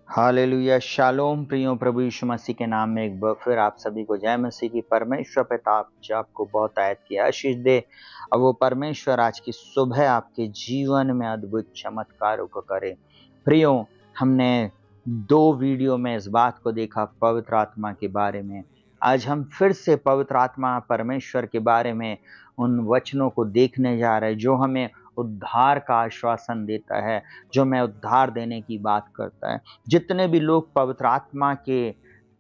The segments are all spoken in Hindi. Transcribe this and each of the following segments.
हालेलुया शालोम प्रियो प्रभु यीशु मसीह के नाम में एक बार फिर आप सभी को जय मसीह की। परमेश्वर पिता आपको बहुत आयत की आशीष दे और वो परमेश्वर आज की सुबह आपके जीवन में अद्भुत चमत्कारों को करे। प्रियो, हमने 2 वीडियो में इस बात को देखा पवित्र आत्मा के बारे में। आज हम फिर से पवित्र आत्मा परमेश्वर के बारे में उन वचनों को देखने जा रहे हैं जो हमें उद्धार का आश्वासन देता है, जो मैं उद्धार देने की बात करता है। जितने भी लोग पवित्र आत्मा के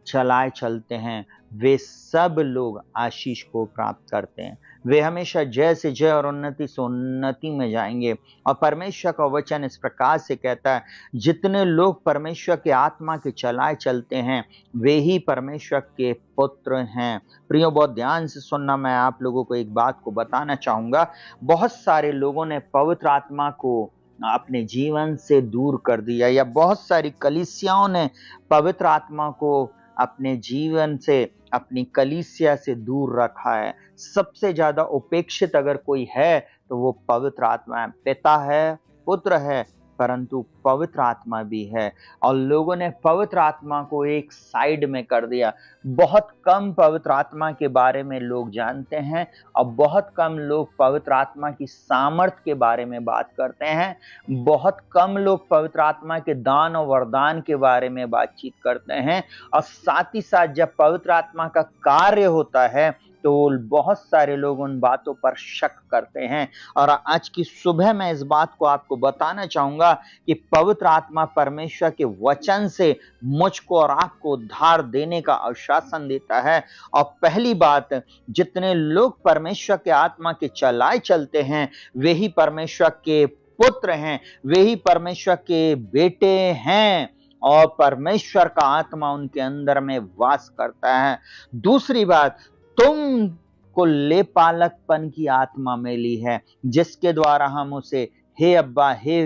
चलाए चलते हैं वे सब लोग आशीष को प्राप्त करते हैं। वे हमेशा जय से जय और उन्नति से उन्नति में जाएंगे। और परमेश्वर का वचन इस प्रकार से कहता है, जितने लोग परमेश्वर के आत्मा के चलाए चलते हैं वे ही परमेश्वर के पुत्र हैं। प्रियो, बहुत ध्यान से सुनना। मैं आप लोगों को एक बात को बताना चाहूंगा। बहुत सारे लोगों ने पवित्र आत्मा को अपने जीवन से दूर कर दिया, या बहुत सारी कलीसियाओं ने पवित्र आत्मा को अपने जीवन से, अपनी कलीसिया से दूर रखा है। सबसे ज्यादा उपेक्षित अगर कोई है तो वो पवित्र आत्मा है। पिता है, पुत्र है, परंतु पवित्र आत्मा भी है। और लोगों ने पवित्र आत्मा को एक साइड में कर दिया। बहुत कम पवित्र आत्मा के बारे में लोग जानते हैं और बहुत कम लोग पवित्र आत्मा की सामर्थ्य के बारे में बात करते हैं। बहुत कम लोग पवित्र आत्मा के दान और वरदान के बारे में बातचीत करते हैं। और साथ ही साथ जब पवित्र आत्मा का कार्य होता है तो बहुत सारे लोग उन बातों पर शक करते हैं। और आज की सुबह मैं इस बात को आपको बताना चाहूंगा कि पवित्र आत्मा परमेश्वर के वचन से मुझको और आपको उद्धार देने का आश्वासन देता है। और पहली बात, जितने लोग परमेश्वर के आत्मा के चलाए चलते हैं वे ही परमेश्वर के पुत्र हैं, वे ही परमेश्वर के बेटे हैं और परमेश्वर का आत्मा उनके अंदर में वास करता है। दूसरी बात, तुम को लेपालकपन की आत्मा मिली है जिसके द्वारा हम उसे हे अब्बा, हे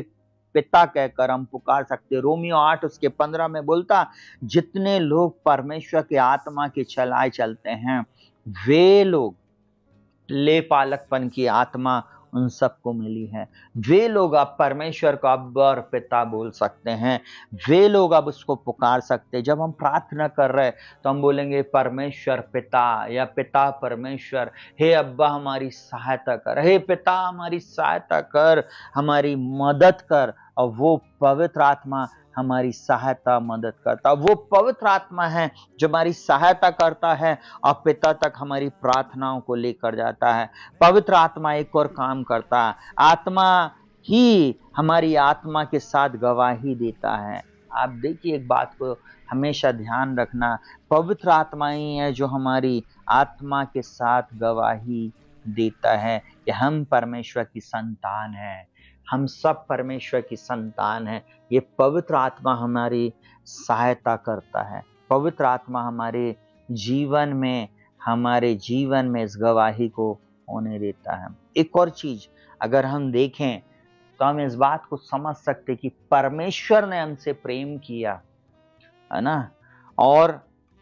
पिता कहकर हम पुकार सकते। रोमियो 8 उसके 15 में बोलता, जितने लोग परमेश्वर के आत्मा के चलाए चलते हैं वे लोग लेपालकपन की आत्मा उन सबको मिली है। वे लोग अब परमेश्वर को अब्बा और पिता बोल सकते हैं। वे लोग अब उसको पुकार सकते हैं। जब हम प्रार्थना कर रहे हैं तो हम बोलेंगे परमेश्वर पिता या पिता परमेश्वर, हे अब्बा हमारी सहायता कर, हे पिता हमारी सहायता कर, हमारी मदद कर। और वो पवित्र आत्मा हमारी सहायता मदद करता। वो पवित्र आत्मा है जो हमारी सहायता करता है और पिता तक हमारी प्रार्थनाओं को लेकर जाता है। पवित्र आत्मा एक और काम करता है, आत्मा ही हमारी आत्मा के साथ गवाही देता है। आप देखिए, एक बात को हमेशा ध्यान रखना, पवित्र आत्मा ही है जो हमारी आत्मा के साथ गवाही देता है कि हम परमेश्वर की संतान हैं। हम सब परमेश्वर की संतान हैं। ये पवित्र आत्मा हमारी सहायता करता है। पवित्र आत्मा हमारे जीवन में इस गवाही को होने देता है। एक और चीज अगर हम देखें तो हम इस बात को समझ सकते कि परमेश्वर ने हमसे प्रेम किया, है ना। और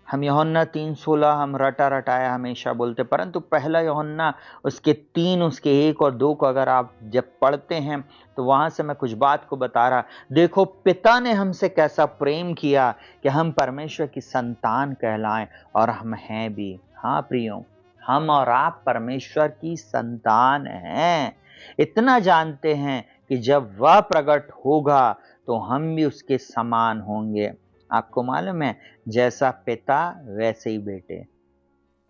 हम यूहन्ना 3:16 हम रटा रटाया हमेशा बोलते, परंतु पहला यूहन्ना उसके 3 उसके 1 और 2 को अगर आप जब पढ़ते हैं तो वहां से मैं कुछ बात को बता रहा। देखो, पिता ने हमसे कैसा प्रेम किया कि हम परमेश्वर की संतान कहलाएं, और हम हैं भी। हाँ प्रियो, हम और आप परमेश्वर की संतान हैं। इतना जानते हैं कि जब वह प्रकट होगा तो हम भी उसके समान होंगे। आपको मालूम है, जैसा पिता वैसे ही बेटे,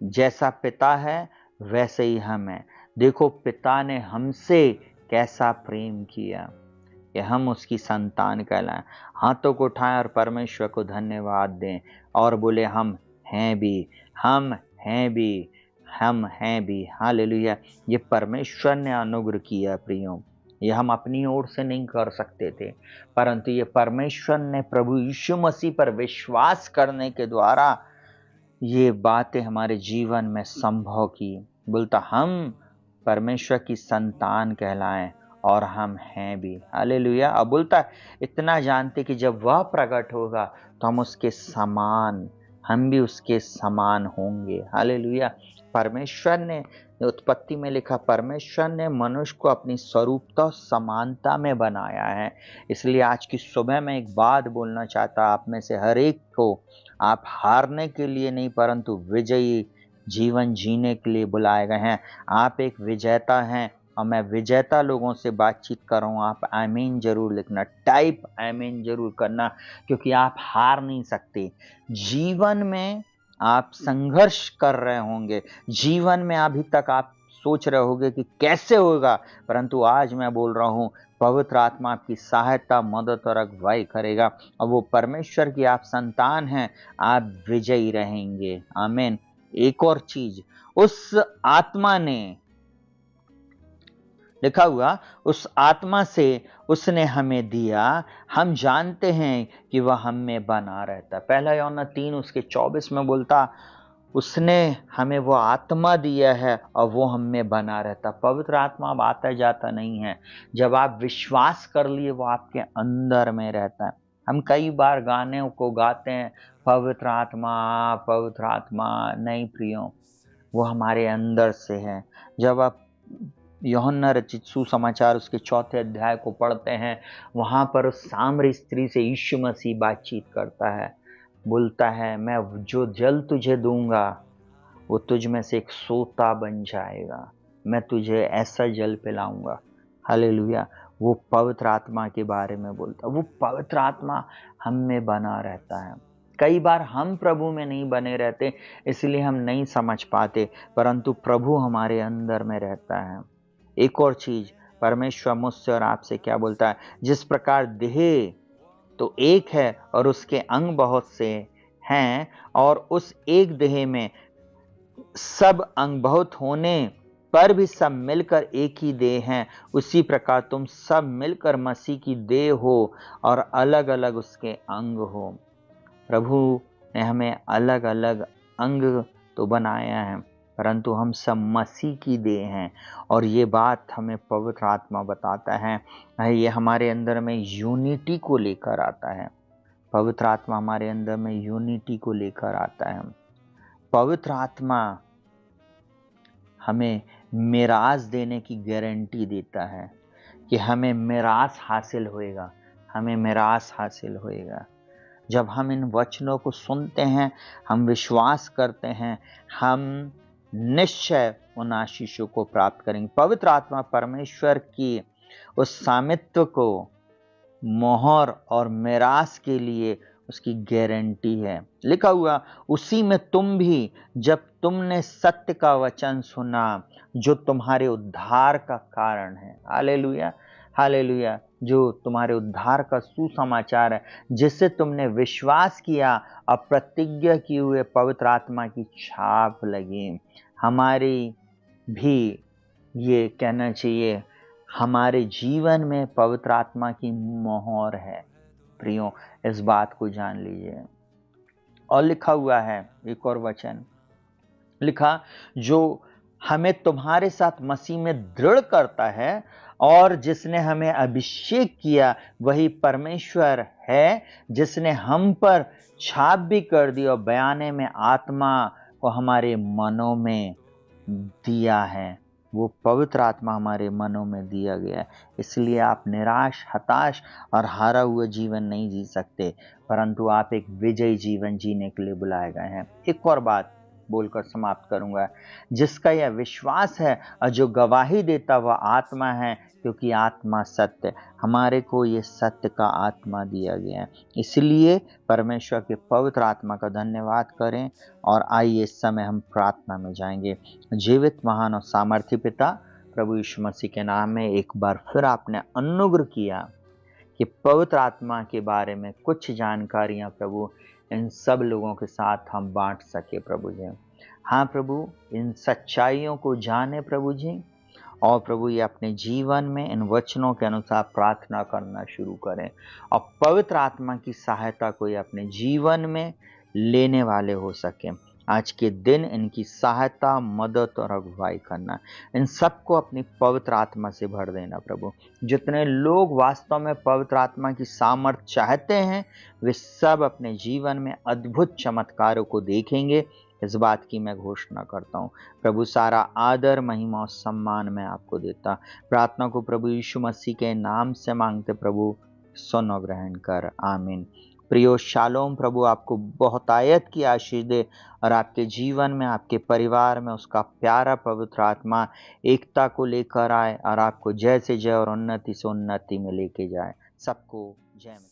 जैसा पिता है वैसे ही हम हैं। देखो, पिता ने हमसे कैसा प्रेम किया कि हम उसकी संतान कहलाएं। हाथों को उठाएं और परमेश्वर को धन्यवाद दें और बोले, हम हैं भी, हम हैं भी, हम हैं भी। हालेलुया। ये परमेश्वर ने अनुग्रह किया प्रियो, ये हम अपनी ओर से नहीं कर सकते थे, परंतु ये परमेश्वर ने प्रभु यीशु मसीह पर विश्वास करने के द्वारा ये बातें हमारे जीवन में संभव की। बोलता, हम परमेश्वर की संतान कहलाएं और हम हैं भी। हालेलुया। अब बोलता, इतना जानते कि जब वह प्रकट होगा तो हम उसके समान, हम भी उसके समान होंगे। हालेलुया। परमेश्वर ने उत्पत्ति में लिखा, परमेश्वर ने मनुष्य को अपनी स्वरूपता और समानता में बनाया है। इसलिए आज की सुबह मैं एक बात बोलना चाहता, आप में से हर एक को, आप हारने के लिए नहीं परंतु विजयी जीवन जीने के लिए बुलाए गए हैं। आप एक विजेता हैं और मैं विजेता लोगों से बातचीत कर रहा हूँ। आप आमीन जरूर लिखना, टाइप आमीन जरूर करना, क्योंकि आप हार नहीं सकते। जीवन में आप संघर्ष कर रहे होंगे, जीवन में अभी तक आप सोच रहे होंगे कि कैसे होगा, परंतु आज मैं बोल रहा हूँ पवित्र आत्मा आपकी सहायता, मदद और अगुवाई करेगा और वो परमेश्वर की आप संतान हैं, आप विजयी रहेंगे। आमीन। एक और चीज, उस आत्मा ने, लिखा हुआ, उस आत्मा से उसने हमें दिया, हम जानते हैं कि वह हम में बना रहता। पहला यूहन्ना 3:24 में बोलता, उसने हमें वो आत्मा दिया है और वो हम में बना रहता। पवित्र आत्मा अब आता जाता नहीं है, जब आप विश्वास कर लिए वो आपके अंदर में रहता है। हम कई बार गाने को गाते हैं, पवित्र आत्मा पवित्र आत्मा। नहीं प्रियो, वो हमारे अंदर से है। जब आप यूहन्ना रचित सुसमाचार उसके 4 अध्याय को पढ़ते हैं, वहां पर उस सामरी स्त्री से यीशु मसीह बातचीत करता है, बोलता है, मैं जो जल तुझे दूंगा वो तुझ में से एक सोता बन जाएगा, मैं तुझे ऐसा जल पिलाऊंगा। हालेलुया। वो पवित्र आत्मा के बारे में बोलता, वो पवित्र आत्मा हम में बना रहता है। कई बार हम प्रभु में नहीं बने रहते, इसलिए हम नहीं समझ पाते, परंतु प्रभु हमारे अंदर में रहता है। एक और चीज, परमेश्वर मुझसे और आपसे क्या बोलता है, जिस प्रकार देह तो एक है और उसके अंग बहुत से हैं, और उस एक देह में सब अंग बहुत होने पर भी सब मिलकर एक ही देह हैं, उसी प्रकार तुम सब मिलकर मसीह की देह हो और अलग अलग उसके अंग हो। प्रभु ने हमें अलग अलग अंग तो बनाया है, परंतु हम सब मसीह की देह हैं, और ये बात हमें पवित्र आत्मा बताता है। ये हमारे अंदर में यूनिटी को लेकर आता है। पवित्र आत्मा हमारे अंदर में यूनिटी को लेकर आता है। पवित्र आत्मा हमें मिरास देने की गारंटी देता है कि हमें मिरास हासिल होएगा, हमें मिरास हासिल होएगा। जब हम इन वचनों को सुनते हैं, हम विश्वास करते हैं, हम निश्चय उन आशीषों को प्राप्त करेंगे। पवित्र आत्मा परमेश्वर की उस सामित्व को मोहर और मिरास के लिए उसकी गारंटी है। लिखा हुआ, उसी में तुम भी जब तुमने सत्य का वचन सुना जो तुम्हारे उद्धार का कारण है। Hallelujah, hallelujah. जो तुम्हारे उद्धार का सुसमाचार है, जिससे तुमने विश्वास किया और प्रतिज्ञा किए हुए पवित्र आत्मा की छाप लगी। हमारी भी ये कहना चाहिए, हमारे जीवन में पवित्र आत्मा की मोहर है। प्रियो, इस बात को जान लीजिए। और लिखा हुआ है एक और वचन, लिखा, जो हमें तुम्हारे साथ मसीह में दृढ़ करता है और जिसने हमें अभिषेक किया वही परमेश्वर है, जिसने हम पर छाप भी कर दी और बयाने में आत्मा को हमारे मनों में दिया है। वो पवित्र आत्मा हमारे मनों में दिया गया है। इसलिए आप निराश, हताश और हारा हुआ जीवन नहीं जी सकते, परंतु आप एक विजयी जीवन जीने के लिए बुलाए गए हैं। एक और बात बोलकर समाप्त करूंगा, जिसका यह विश्वास है और जो गवाही देता वह आत्मा है, क्योंकि आत्मा सत्य। हमारे को ये सत्य का आत्मा दिया गया है। इसलिए परमेश्वर के पवित्र आत्मा का धन्यवाद करें और आइए इस समय हम प्रार्थना में जाएंगे। जीवित, महान और सामर्थी पिता, प्रभु यीशु मसीह के नाम में एक बार फिर आपने अनुग्रह किया कि पवित्र आत्मा के बारे में कुछ जानकारियां प्रभु इन सब लोगों के साथ हम बांट सके प्रभु जी। हाँ प्रभु, इन सच्चाइयों को जाने प्रभु जी, और प्रभु ये अपने जीवन में इन वचनों के अनुसार प्रार्थना करना शुरू करें और पवित्र आत्मा की सहायता को ये अपने जीवन में लेने वाले हो सके। आज के दिन इनकी सहायता, मदद और अगुवाई करना। इन सबको अपनी पवित्र आत्मा से भर देना प्रभु। जितने लोग वास्तव में पवित्र आत्मा की सामर्थ चाहते हैं, वे सब अपने जीवन में अद्भुत चमत्कारों को देखेंगे। इस बात की मैं घोषणा करता हूँ प्रभु। सारा आदर, महिमा और सम्मान मैं आपको देता। प्रार्थना को प्रभु यीशु मसीह के नाम से मांगते प्रभु, सुन और ग्रहण कर। आमीन। प्रियो, शालोम। प्रभु आपको बहुतायत की आशीष दे और आपके जीवन में, आपके परिवार में उसका प्यारा पवित्र आत्मा एकता को लेकर आए और आपको जय से जय और उन्नति से उन्नति में लेके जाए। सबको जय मसीह।